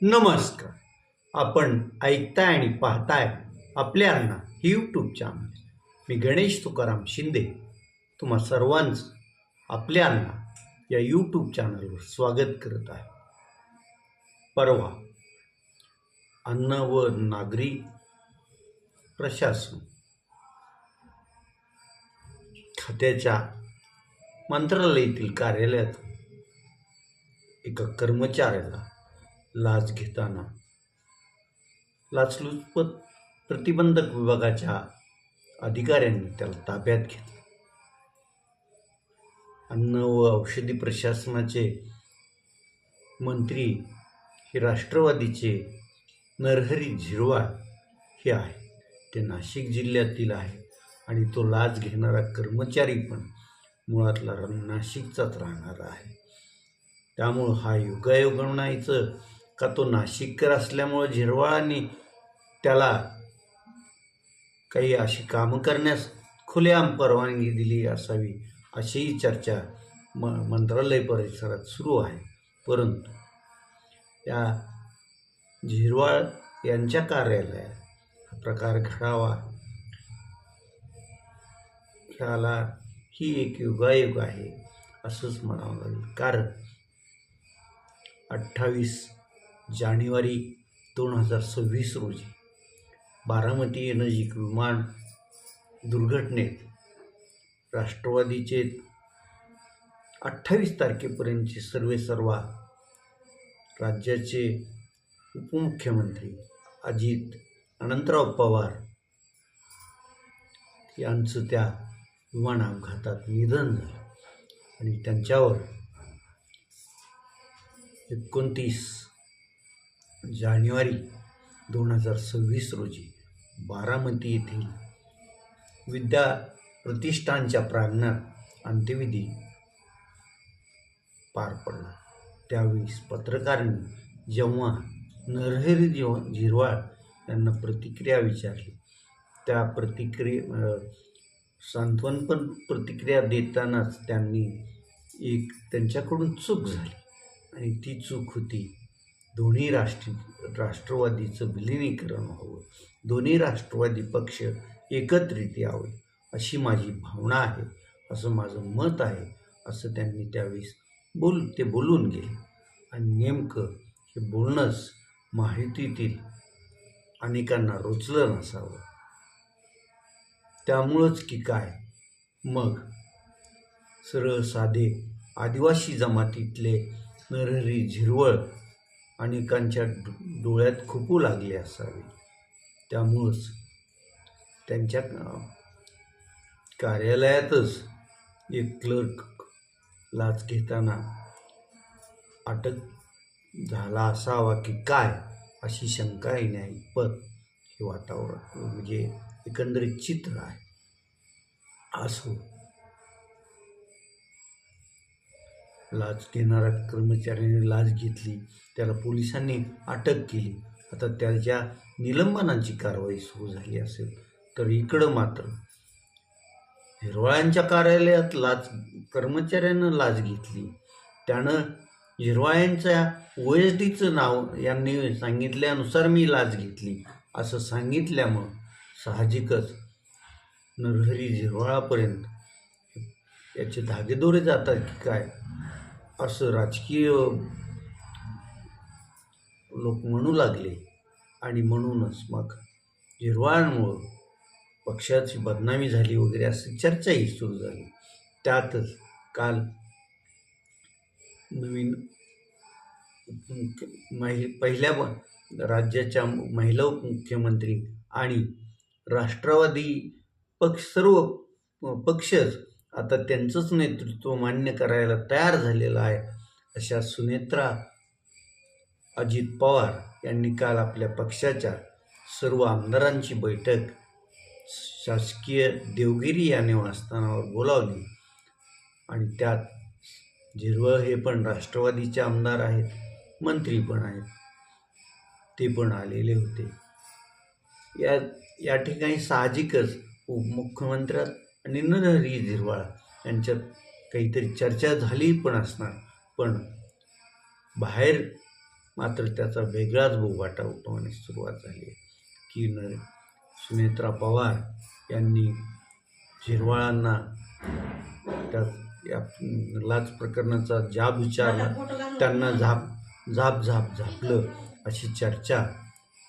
नमस्कार. आपण ऐकताय आणि पाहताय आपल्या अण्णा हे यूट्यूब चॅनल. मी गणेश तुकाराम शिंदे तुम्हा सर्वांचं आपल्या अण्णा या यूट्यूब चॅनलवर स्वागत करत आहे. परवा अन्न व नागरी प्रशासन खात्याच्या मंत्रालयातील कार्यालयात एका कर्मचाऱ्याला लाच घेताना लाचलुचपत प्रतिबंधक विभागाच्या अधिकाऱ्यांनी त्याला ताब्यात घेतलं. अन्न व औषधी प्रशासनाचे मंत्री हे राष्ट्रवादीचे नरहरी झिरवाळ हे आहे. ते नाशिक जिल्ह्यातील आहे आणि तो लाच घेणारा कर्मचारी पण मुळातला नाशिकचाच राहणारा आहे. त्यामुळं हा योगायोग म्हणायचं का तो नाशिककर असल्यामुळं झिरवाळांनी त्याला काही अशी कामं करण्यास खुलेआम परवानगी दिली असावी अशीही चर्चा मंत्रालय परिसरात सुरू आहे. परंतु या झिरवाळ यांच्या कार्यालयात हा प्रकार घडावा ह्याला ही एक योगायोग आहे असंच म्हणावं लागेल. कारण 28 जानेवारी 2026 रोजी बारामती येनजिक विमान दुर्घटनेत राष्ट्रवादीचे 28 तारखेपर्यंतचे सर्वेसर्वा राज्याचे उपमुख्यमंत्री अजित अनंतराव पवार यांचं त्या विमान अपघातात निधन झालं आणि त्यांच्यावर 29 जानेवारी 2026 रोजी बारामती येथील विद्या प्रतिष्ठानच्या प्रांगणात अंत्यविधी पार पडला. त्यावेळी पत्रकारांनी जेव्हा नरहरी झिरवाळ यांना प्रतिक्रिया विचारली, त्या सांत्वनपर प्रतिक्रिया देतानाच त्यांनी एक त्यांच्याकडून चूक झाली आणि ती चूक होती दोन्ही राष्ट्रवादीचं विलिनीकरण व्हावं, दोन्ही राष्ट्रवादी पक्ष एकत्रित यावे अशी माझी भावना आहे, असं माझं मत आहे असं त्यांनी त्यावेळेस बोलून गेले. आणि नेमकं हे बोलणंच माहितीतील अनेकांना रुचलं नसावं. त्यामुळंच की काय मग सरळ साधे आदिवासी जमातीतले नरहरी झिरवळ अनेकांच्या डोळ्यात खुपू लागले असावे. त्यामुळंच त्यांच्या कार्यालयातच एक क्लर्क लाच घेताना अटक झाला असावा की काय अशी शंका येण्याइतपत हे वातावरण म्हणजे एकंदरीत चित्र आहे. असो, लाच घेणाऱ्या कर्मचाऱ्याने लाच घेतली, त्याला पोलिसांनी अटक केली. आता त्याच्या निलंबनाची कारवाई सुरू झाली असेल तर इकडं मात्र झिरवाळांच्या कार्यालयात कर्मचाऱ्यानं लाच घेतली. त्यानं झिरवाळांच्या OSDचं नाव यांनी सांगितल्यानुसार मी लाच घेतली असं सांगितल्यामुळं साहजिकच नरहरी झिरवाळापर्यंत याचे धागेदोरे जातात की काय असं राजकीय लोक म्हणू लागले. आणि म्हणूनच मग झिरवाळांमुळं पक्षाची बदनामी झाली वगैरे अशी चर्चाही सुरू झाली. त्यातच काल नवीन पहिल्या राज्याच्या महिला उपमुख्यमंत्री आणि राष्ट्रवादी सर्व पक्षच आता त्यांचंच नेतृत्व मान्य करायला तयार झालेलं आहे अशा सुनेत्रा अजित पवार यांनी काल आपल्या पक्षाच्या सर्व आमदारांची बैठक शासकीय देवगिरी या निवासस्थानावर बोलावली आणि त्यात झिरवळ हे पण राष्ट्रवादीचे आमदार आहेत, मंत्री पण आहेत, ते पण आलेले होते. या ठिकाणी साहजिकच उपमुख्यमंत्री आणि नरहरी झिरवाळ यांच्यात काहीतरी चर्चा झाली पण असणार. पण बाहेर मात्र त्याचा वेगळाच बोबाटा उठवण्यास सुरुवात झाली आहे की सुनेत्रा पवार यांनी झिरवाळांना त्या या लाच प्रकरणाचा जाब विचारला, त्यांना झापलं अशी चर्चा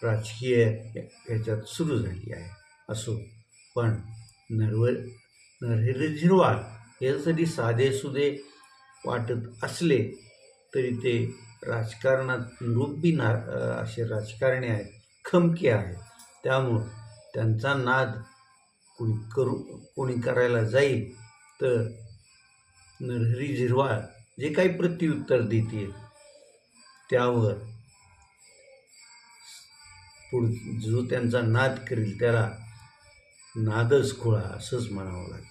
राजकीय याच्यात सुरू झाली आहे. असो, पण नरहरी झिरवाळ हे जरी साधेसुधे वाटत असले तरी ते राजकारणात निरुपी असे राजकारणी आहेत, खमके आहेत. त्यामुळं त्यांचा नाद कोणी करायला जाईल तर नरहरी झिरवाळ जे काही प्रत्युत्तर देतील त्यावर जो त्यांचा नाद करील त्याला नादच खोळा असंच म्हणावं लागेल.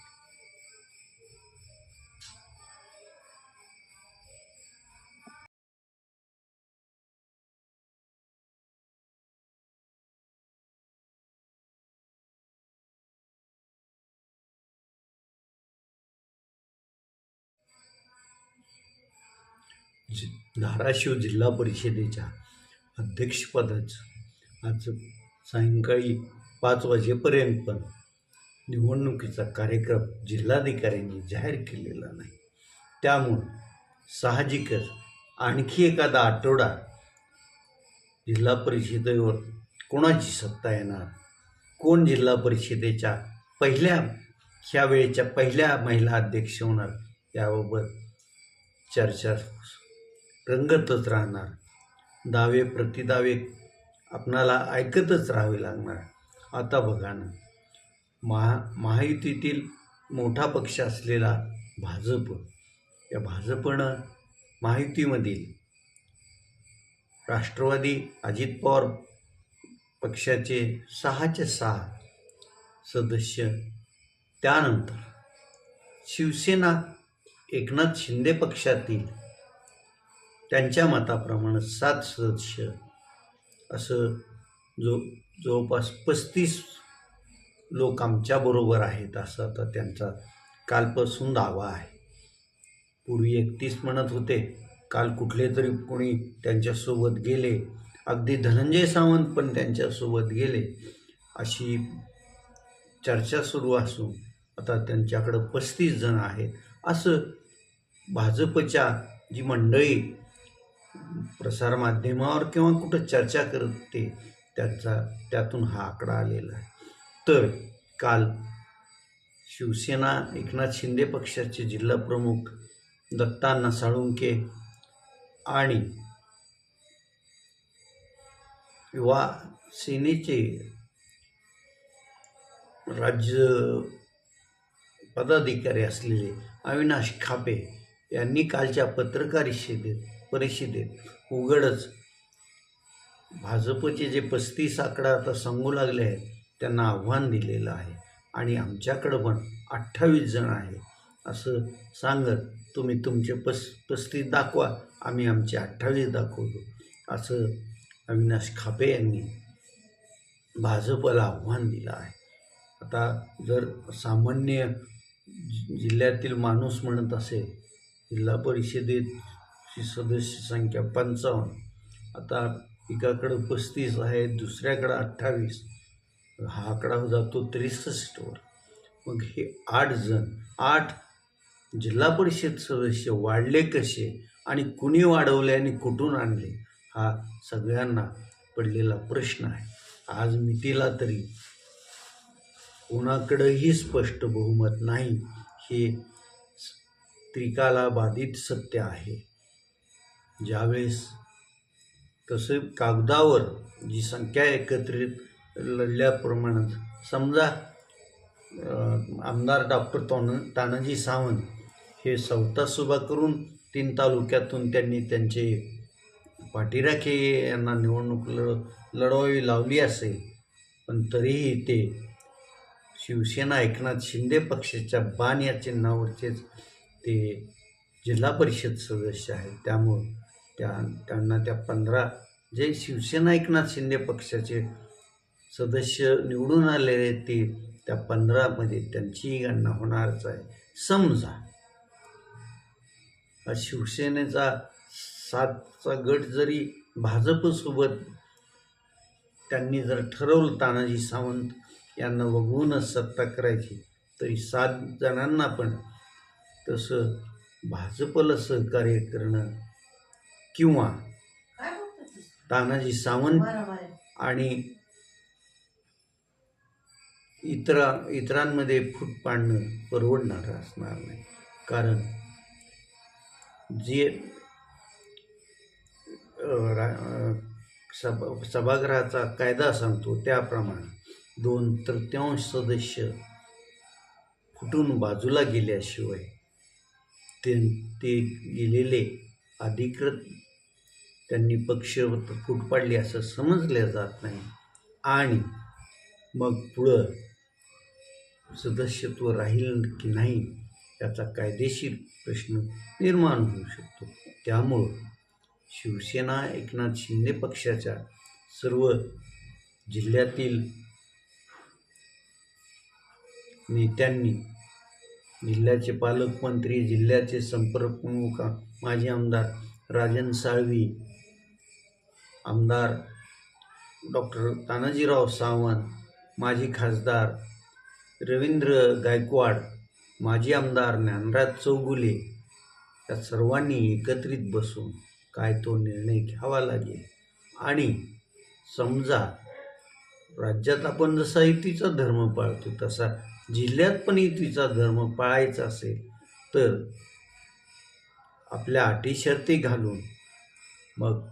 धाराशिव जिल्हा परिषदेच्या अध्यक्षपदाचं आज सायंकाळी 5 वाजेपर्यंत पण निवडणुकीचा कार्यक्रम जिल्हाधिकाऱ्यांनी जाहीर केलेला नाही. त्यामुळं साहजिकच आणखी एखादा आठवडा जिल्हा परिषदेवर कोणाची सत्ता येणार, कोण जिल्हा परिषदेच्या ह्या वेळेच्या पहिल्या महिला अध्यक्ष होणार याबाबत चर्चा रंगतच राहणार. दावे प्रतिदावे आपणाला ऐकतच राहावे लागणार. आता बघा ना, महायुतीतील मोठा पक्ष असलेला भाजप, या भाजपनं महायुतीमधील राष्ट्रवादी अजित पवार पक्षाचे 6चे 6 सदस्य, त्यानंतर शिवसेना एकनाथ शिंदे पक्षातील त्यांच्या मताप्रमाणे 7 सदस्य, असं जवळपास 35 लोक आमच्याबरोबर आहेत असं आता त्यांचा कालपासून दावा आहे. पूर्वी 31 म्हणत होते, काल कुठले तरी कोणी त्यांच्यासोबत गेले, अगदी धनंजय सावंत पण त्यांच्यासोबत गेले अशी चर्चा सुरू असून आता त्यांच्याकडं 35 जण आहेत असं भाजपच्या जी मंडळी प्रसारमाध्यमावर किंवा कुठं चर्चा करते त्यातून हा आकडा आलेला आहे. तर काल शिवसेना एकनाथ शिंदे पक्षाचे जिल्हाप्रमुख दत्तांना साळुंके आणि युवा सेनेचे राज्य पदाधिकारी असलेले अविनाश खापे यांनी कालच्या पत्रकार परिषदेत उघडच भाजपचे जे 35 आकडा आता सांगू लागले आहेत त्यांना आव्हान दिलेलं आहे आणि आमच्याकडं पण 28 जण आहे असं सांगत तुम्ही तुमचे 35 दाखवा, आम्ही आमचे 28 दाखवतो असं अविनाश खापे यांनी भाजपला आव्हान दिलं आहे. आता जर सामान्य जिल्ह्यातील माणूस म्हणत असेल जिल्हा परिषदेची सदस्य संख्या 55, आता एकाकडं 35 आहे, दुसऱ्याकडं 28, हा आकडा जातो 63वर. मग हे 8 जिल्हा परिषद सदस्य वाढले कसे आणि कुणी वाढवले आणि कुठून आणले हा सगळ्यांना पडलेला प्रश्न आहे. आज मितीला तरी कोणाकडेही स्पष्ट बहुमत नाही हे त्रिकालाबाधित सत्य आहे. ज्यावेळेस तसे कागदावर जी संख्या एकत्रित लढल्याप्रमाणे समजा आमदार डॉक्टर तानाजी सावंत हे सवतासुभा करून 3 तालुक्यातून त्यांनी त्यांचे पाठीराखे यांना निवडणूक लढवावी लावली असेल, पण तरीही ते शिवसेना एकनाथ शिंदे पक्षाच्या बाण या चिन्हावरचेच ते जिल्हा परिषद सदस्य आहेत. त्यामुळं त्यांना त्या 15 जे शिवसेना एकनाथ शिंदे पक्षाचे सदस्य निवडून आलेले ते त्या 15मध्ये त्यांचीही गणना होणारच आहे. समजा शिवसेनेचा 7चा गट जरी भाजपसोबत त्यांनी जर ठरवलं तानाजी सावंत यांना वगळूनच सत्ता करायची तरी 7 जणांना पण तसं भाजपला सहकार्य करणं किंवा तानाजी सावंत आणि इतरांमध्ये फूट पाडणं परवडणारं असणार नाही. कारण जे सभागृहाचा कायदा सांगतो त्याप्रमाणे 2/3 सदस्य फुटून बाजूला गेल्याशिवाय ते गेलेले अधिकृत त्यांनी पक्ष फूट पाडली असं समजलं जात नाही आणि मग पुढं सदस्यत्व राहील की नाही याचा कायदेशीर प्रश्न निर्माण होऊ शकतो. त्यामुळं शिवसेना एकनाथ शिंदे पक्षाच्या सर्व जिल्ह्यातील नेत्यांनी, जिल्ह्याचे पालकमंत्री, जिल्ह्याचे संपर्क प्रमुख, माजी आमदार राजन साळवी, आमदार डॉक्टर तानाजीराव सावंत, माजी खासदार रवींद्र गायकवाड, माजी आमदार ज्ञानराज चौगुले या सर्वांनी एकत्रित बसून काय तो निर्णय घ्यावा लागेल. आणि समजा राज्यात आपण जसा युतीचा धर्म पाळतो तसा जिल्ह्यात पण युतीचा धर्म पाळायचा असेल तर आपल्या अटी शर्ती घालून मग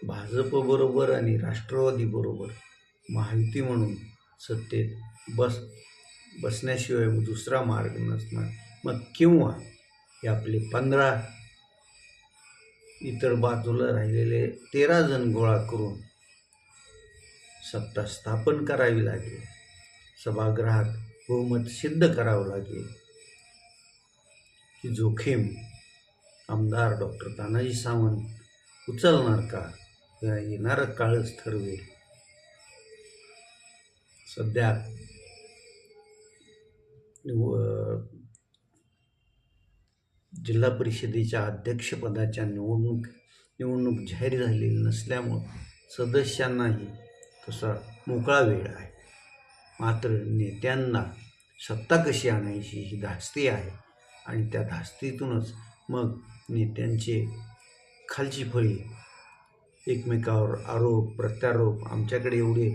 भाजपबरोबर आणि राष्ट्रवादीबरोबर महायुती म्हणून सत्तेत बसण्याशिवाय दुसरा मार्ग नसणार. मग किंवा हे आपले 15 इतर बाजूला राहिलेले 13 जण गोळा करून सत्ता स्थापन करावी लागेल, सभागृहात बहुमत सिद्ध करावं लागेल. ही जोखीम आमदार डॉक्टर तानाजी सावंत उचलणार का या येणारं काळच ठरवेल. सध्या जिल्हा परिषदेच्या अध्यक्षपदाच्या निवडणूक जाहीर झालेली नसल्यामुळं सदस्यांनाही तसा मोकळा वेळ आहे. मात्र नेत्यांना सत्ता कशी आणायची ही धास्ती आहे आणि त्या धास्तीतूनच मग नेत्यांचे खालची फळी एकमेकावर आरोप प्रत्यारोप, आमच्याकडे एवढे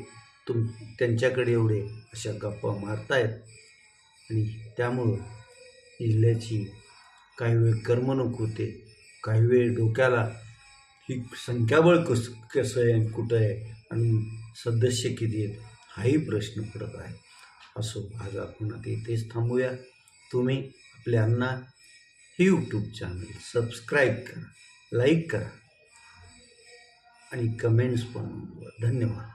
त्यांच्याकडे एवढे अशा गप्पा मारतायत आणि त्यामुळं जिल्ह्याची काही वेळ करमणूक होते, काही वेळ डोक्याला ही संख्याबळ कसं आहे, कुठं आहे आणि सदस्य किती आहेत हाही प्रश्न पडत आहे. असो, आज आपण आता इथेच थांबूया. तुम्ही आपल्यांना हे यूट्यूब चॅनल सबस्क्राईब करा, लाईक करा आणि कमेंट्स पण. धन्यवाद.